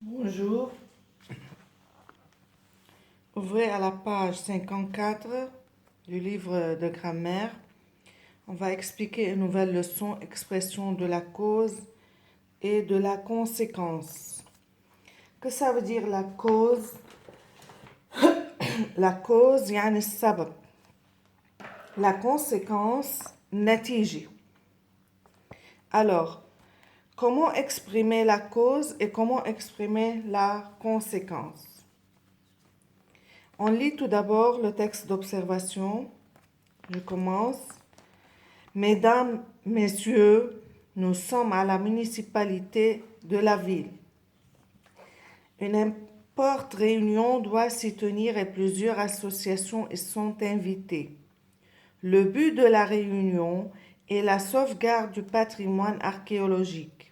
Bonjour, ouvrez à la page 54 du livre de grammaire. On va expliquer une nouvelle leçon, expression de la cause et de la conséquence. Que ça veut dire la cause? La cause, يعني السبب. La conséquence, نتيجة. Alors, comment exprimer la cause et comment exprimer la conséquence? On lit tout d'abord le texte d'observation. Je commence. Mesdames, Messieurs, nous sommes à la municipalité de la ville. Une importante réunion doit s'y tenir et plusieurs associations y sont invitées. Le but de la réunion est la sauvegarde du patrimoine archéologique.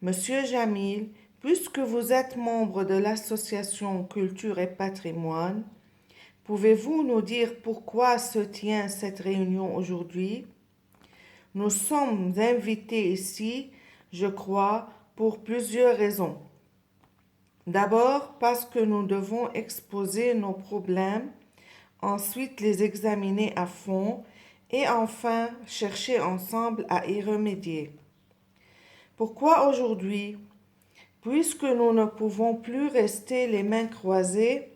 Monsieur Jamil, puisque vous êtes membre de l'association Culture et Patrimoine, pouvez-vous nous dire pourquoi se tient cette réunion aujourd'hui? Nous sommes invités ici, je crois, pour plusieurs raisons. D'abord, parce que nous devons exposer nos problèmes, ensuite les examiner à fond et enfin chercher ensemble à y remédier. Pourquoi aujourd'hui? Puisque nous ne pouvons plus rester les mains croisées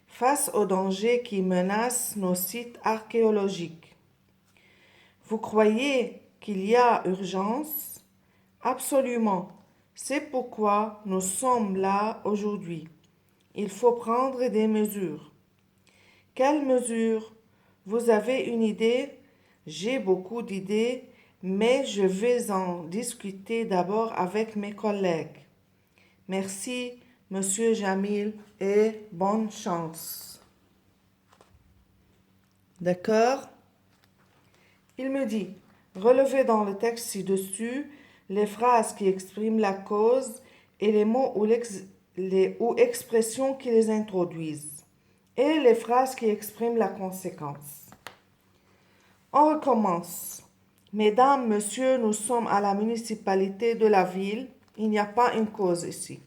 face aux dangers qui menacent nos sites archéologiques. Vous croyez qu'il y a urgence? Absolument. C'est pourquoi nous sommes là aujourd'hui. Il faut prendre des mesures. Quelles mesures? Vous avez une idée? J'ai beaucoup d'idées, mais je vais en discuter d'abord avec mes collègues. Merci, Monsieur Jamil, et bonne chance. D'accord? Il me dit, relevez dans le texte ci-dessus les phrases qui expriment la cause et les mots ou expressions qui les introduisent, et les phrases qui expriment la conséquence. On recommence. Mesdames, Messieurs, nous sommes à la municipalité de la ville. Il n'y a pas une cause ici.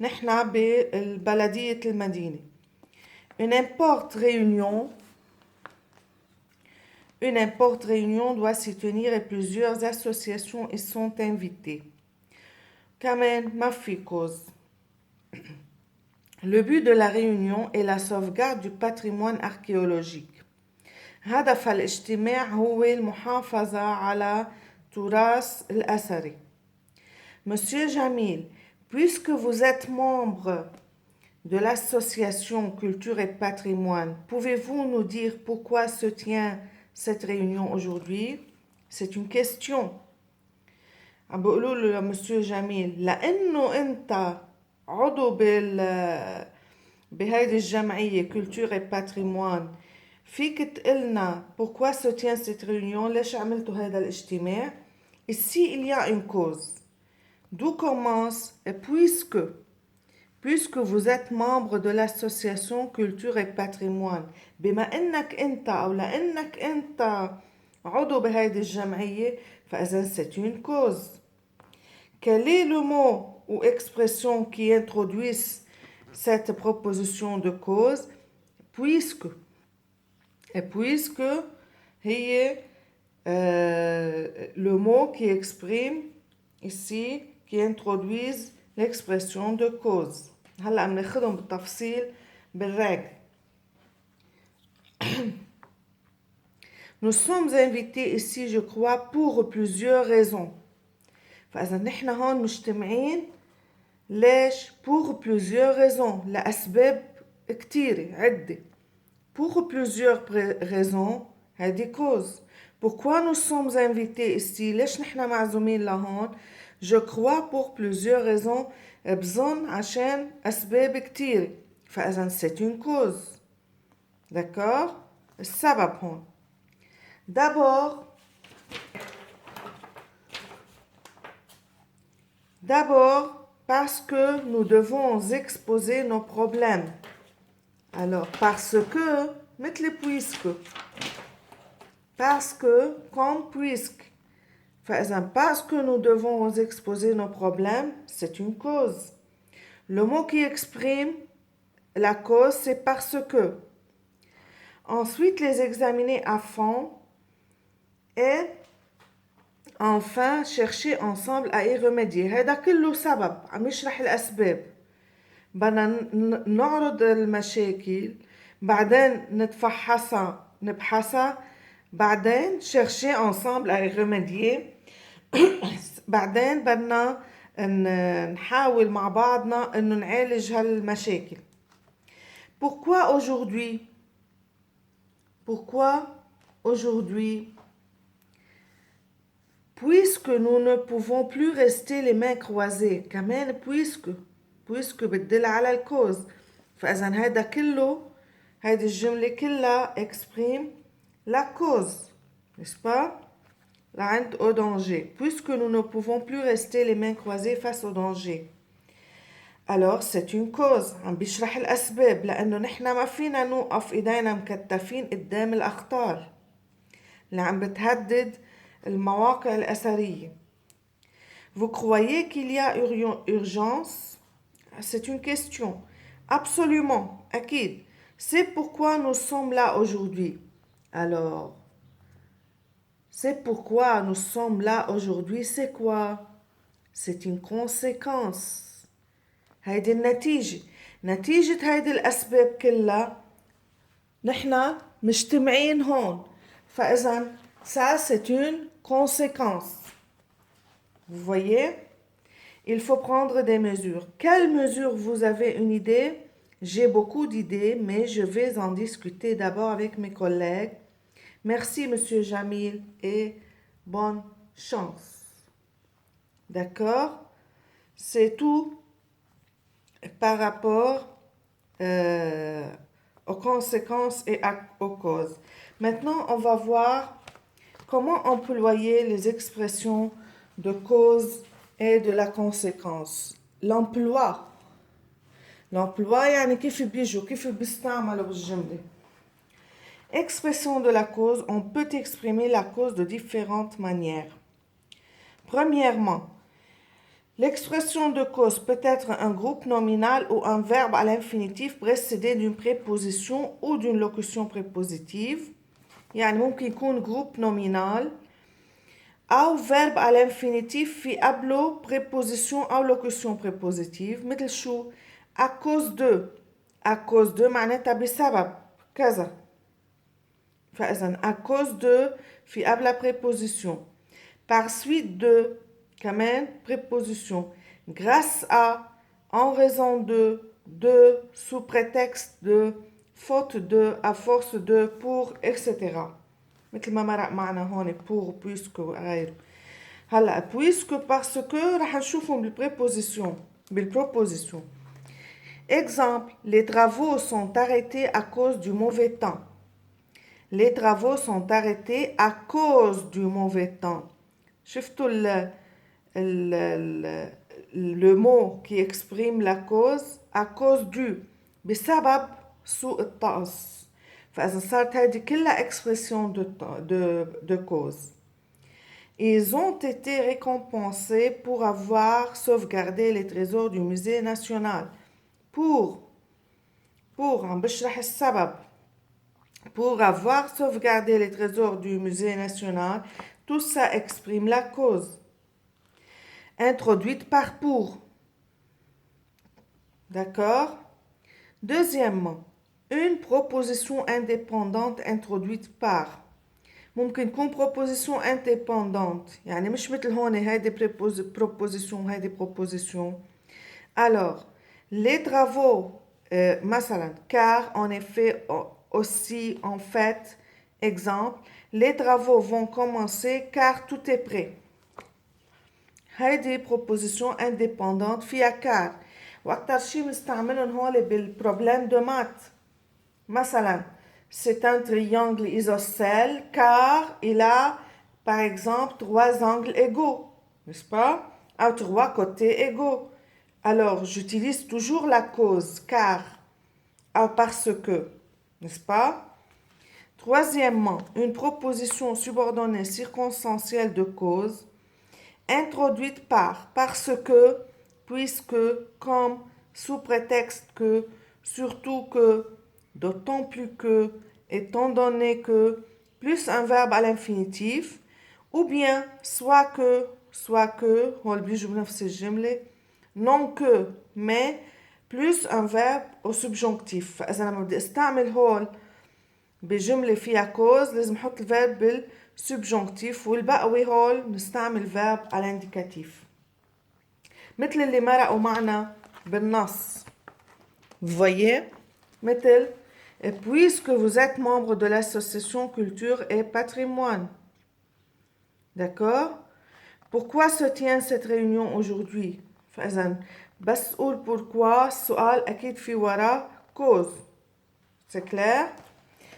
نحن بالبلدية المدينة. Une importante réunion doit s'y tenir et plusieurs associations y sont invitées. كمان ما في cause. Le but de la réunion est la sauvegarde du patrimoine archéologique. هدف الاجتماع هو المحافظة على تراث الأثري. Monsieur Jamil, puisque vous êtes membre de l'association Culture et Patrimoine, pouvez-vous nous dire pourquoi se tient cette réunion aujourd'hui? C'est une question. بقولوا له لمسيو جميل لأنه أنت عضو بهيدي الجمعية Culture et Patrimoine، فيك تقلنا pourquoi se tient cette réunion؟ ليش عملتوا هذا الاجتماع؟ Ici, il y a une cause. D'où commence et puisque vous êtes membre de l'association Culture et Patrimoine، بما انك انت او لانك انت عضو بهيدي الجمعية فاذا c'est une cause. Quel est le mot ou expression qui introduisent cette proposition de cause? Puisque. Et puisque هي le mot qui exprime ici, qui introduisent l'expression de cause. هلا بناخدهم بالتفصيل بالرجل. Nous sommes invités ici, je crois, pour plusieurs raisons. فإذا نحن هون مجتمعين ليش؟ pour plusieurs raisons. لأسباب كتيرة عدة. Pour plusieurs raisons, هذه cause. Pourquoi nous sommes invités ici? ليش نحن معزومين لهون؟ Je crois pour plusieurs raisons. بظن عشان أسباب كتير. فإذا c'est une cause. D'accord? السبب هون. D'abord, parce que nous devons exposer nos problèmes. Alors, parce que, mettez puisque. Parce que, comme puisque. Parce que nous devons exposer nos problèmes, c'est une cause. Le mot qui exprime la cause, c'est parce que. Ensuite, les examiner à fond et enfin chercher ensemble à y remédier. هذا كله سبب عم يشرح الأسباب. بدنا نعرض المشاكل بعدين نبحثها بعدين chercher ensemble à y remédier. بعدين بدنا نحاول مع بعضنا انه نعالج هالمشاكل. Pourquoi aujourd'hui? Pourquoi aujourd'hui? Puisque nous ne pouvons plus rester les mains croisées. كمان puisque بتدل على الكوز. فإذا هذا كله هذه الجملة كلها exprime la cause. N'est-ce pas? لعند au danger. Puisque nous ne pouvons plus rester les mains croisées face au danger. Alors c'est une cause. عم بيشرح الأسباب لأنه نحن ما فينا نوقف إيدينا مكتفين قدام الأخطار اللي عم بتهدد المواقع الأثرية. Vous croyez qu'il y a urgence? C'est une question. Absolument, أكيد. C'est pourquoi nous sommes là aujourd'hui. Alors, c'est pourquoi nous sommes là aujourd'hui, c'est quoi? C'est une conséquence. هيدي نتيجة هيدي الأسباب كلها نحن مجتمعين هون. فإذا ça c'est une conséquence. Vous voyez? Il faut prendre des mesures. Quelles mesures? Vous avez une idée? J'ai beaucoup d'idées, mais je vais en discuter d'abord avec mes collègues. Merci, Monsieur Jamil, et bonne chance. D'accord? C'est tout par rapport aux conséquences et aux causes. Maintenant, on va voir comment employer les expressions de cause et de la conséquence. L'emploi يعني كيف بيجوا كيف بيستعملوا بالجملة. Expression de la cause, on peut exprimer la cause de différentes manières. Premièrement, l'expression de cause peut être un groupe nominal ou un verbe à l'infinitif précédé d'une préposition ou d'une locution prépositive. يعني ممكن يكون groupe nominal أو verbe à l'infinitif في قبله préposition أو locution prépositive. مثل شو؟ à cause de معناتها بسبب كذا. فإذا à cause de في قبل préposition. Par suite de كمان préposition. Grâce à, en raison de, sous prétexte de, faute de, à force de, pour, etc. مثل ما مرق معنا هون pour, puisque وغيره. هلا puisque parce que رح نشوفهم بالproposition. Exemple, les travaux sont arrêtés à cause du mauvais temps. Les travaux sont arrêtés à cause du mauvais temps. شفتوا le mot qui exprime la cause à cause du بسبب سوء الطقس. فإذا صارت هذه كلها expression de cause. Ils ont été récompensés pour avoir sauvegardé les trésors du musée national. عم بشرح السبب. Pour avoir sauvegardé les trésors du musée national, tout ça exprime la cause. Introduite par pour. D'accord? Deuxièmement, une proposition indépendante introduite par. ممكن تكون proposition indépendante. يعني مش مثل هون هيدي proposition هيدي proposition. Alors, les travaux مثلا car en effet aussi en fait exemple les travaux vont commencer car tout est prêt. هيدي proposition indépendante فيها car واكثر شيء بنستعملهم هون بالبروبلème de maths. مثلا c'est un triangle isocèle car il a par exemple 3 angles égaux, n'est-ce pas? À 3 côtés égaux. Alors j'utilise toujours la cause car parce que, n'est-ce pas? Troisièmement, une proposition subordonnée circonstancielle de cause. introduite par, parce que, puisque, comme, sous prétexte que, surtout que, d'autant plus que, étant donné que, plus un verbe à l'infinitif, ou bien soit que, هو اللي بيجوا بنفس الجملة non que, mais, plus un verbe au subjonctif. فإذا لما بدي استعمل هول بجملة فيها كوز لازم احط الفيرب بالسبجونكتيف والبقوي هول نستعمل فيرب على الانديكاتيف مثل اللي مرقوا معنا بالنص. Vous voyez? مثل puisque vous êtes membre de l'association Culture et Patrimoine. D'accord? Pourquoi se tient cette réunion aujourd'hui? فإذا بس قول pourquoi السؤال أكيد في وراه cause. C'est clair?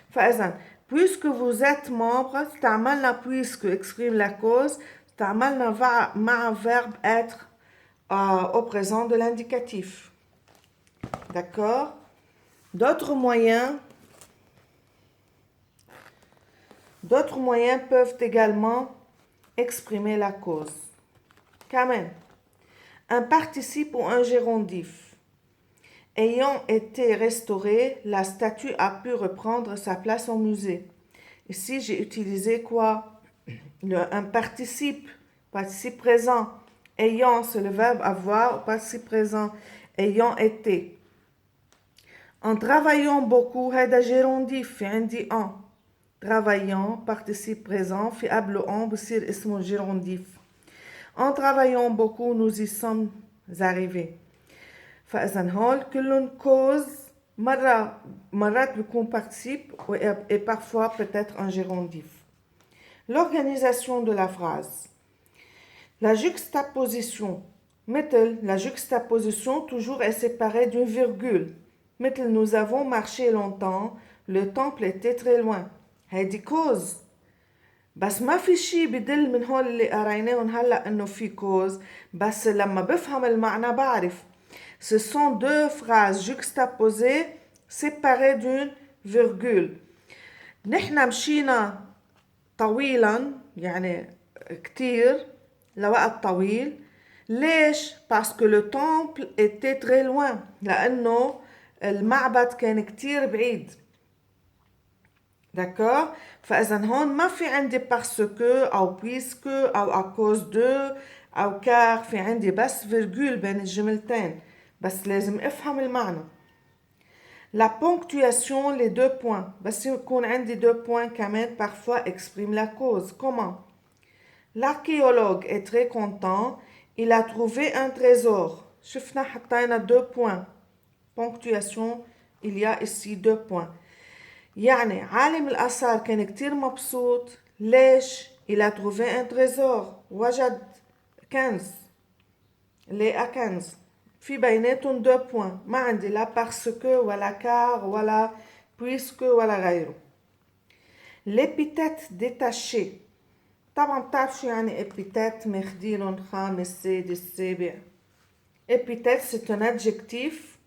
فإذا puisque vous êtes membre استعملنا puisque exprime la cause استعملنا مع verbe être au présent de l'indicatif. D'accord? D'autres moyens peuvent également exprimer la cause. Quand même, un participe ou un gérondif. Ayant été restauré, la statue a pu reprendre sa place au musée. Ici, j'ai utilisé quoi? Un participe présent. Ayant, c'est le verbe avoir, participe présent. Ayant été. En travaillant beaucoup, هذا gérondif في عندي en. Travaillant, participe présent, في قبله en بصير اسمه gérondif. En travaillant beaucoup, nous y sommes arrivés. فإذا هول كلهم cause مرات بيكون participe et parfois peut-être un gérondif. L'organisation de la phrase. La juxtaposition. مثل la juxtaposition toujours est séparée d'une virgule. مثل nous avons marché longtemps, le temple était très loin. هيدي cause. بس ما في شيء بدل من هول اللي قريناهم هلا انه في cause بس لما بفهم المعنى بعرف. Ce sont deux phrases juxtaposées séparées d'une virgule. نحن مشينا طويلا يعني كتير لوقت طويل. ليش؟ parce que le temple était très loin. لأنه المعبد كان كتير بعيد. D'accord? فإذا هون ما في عندي parce que أو puisque أو à cause de أو car في عندي بس virgule بين الجملتين. بس لازم افهم المعنى. La ponctuation, les deux points. بس يكون عندي deux points quand même parfois exprime la cause. Comment? L'archéologue est très content. Il a trouvé un trésor. شفنا حطينا deux points. Ponctuation, il y a ici deux points. يعني عالم الآثار كان كتير مبسوط. ليش؟ Il a trouvé un trésor. وجد كنز. لقى كنز. في بيناتهم دو بوان ما عندي لا parce que ولا car ولا puisque ولا غيره. l'épithète détachée. طبعا بتعرف شو يعني épithète ماخدينهم خامس سادس سابع. épithète c'est un adjectif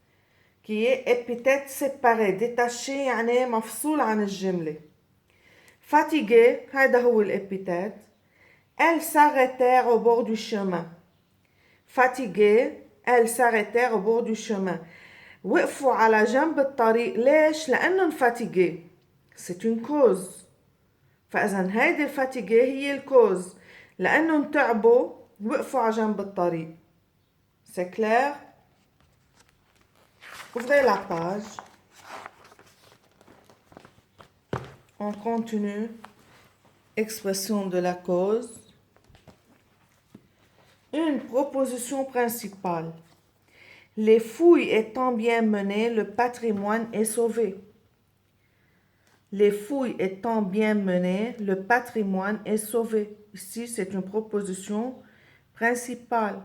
qui est épithète séparé détaché يعني مفصول عن الجملة. fatigué هذا هو الépithète. elles s'arrêtèrent au bord du chemin. fatigué elles s'arrêtèrent au bord du chemin. وقفوا على جنب الطريق. ليش؟ لأنهم fatigués. C'est une cause. فإذا هيدي fatigué هي الكوز. لأنهم تعبوا وقفوا على جنب الطريق. C'est clair? Ouvrez la page. On continue. Expression de la cause. Une proposition principale. Les fouilles étant bien menées, le patrimoine est sauvé. Les fouilles étant bien menées, le patrimoine est sauvé. Ici, c'est une proposition principale.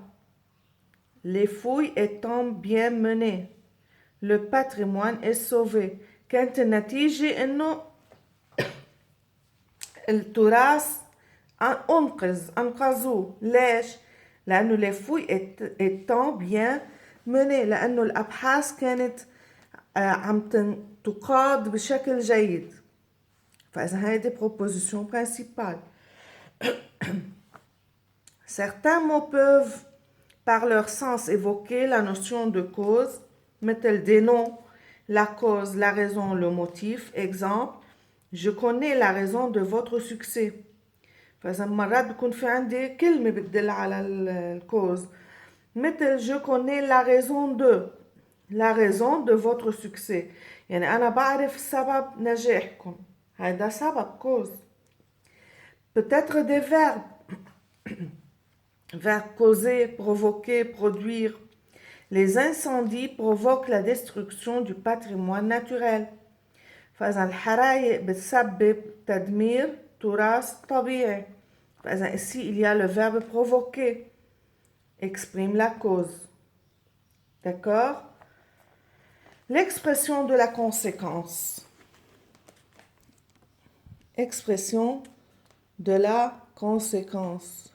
Les fouilles étant bien menées, le patrimoine est sauvé. كانت النتيجة إنه التراث أنقذوه. ليش؟ لأنه les fouilles étant bien menées. لأنه الأبحاث كانت عم تقاد بشكل جيد. فإذا هذه proposition principale. Certains mots peuvent, par leur sens, évoquer la notion de cause, مثل des noms, la cause, la raison, le motif. Exemple, je connais la raison de votre succès. فإذا مرات بيكون في عندي كلمة بتدل على الكوز مثل je connais la raison de votre succès. يعني أنا بعرف سبب نجاحكم. هذا سبب cause. Peut-être des verbes. Verbe causer, provoquer, produire. Les incendies provoquent la destruction du patrimoine naturel. فإذا الحرايق بتسبب تدمير تراث طبيعي. فإذا ici il y a le verbe provoquer, exprime la cause. D'accord? L'expression de la conséquence. Expression de la conséquence.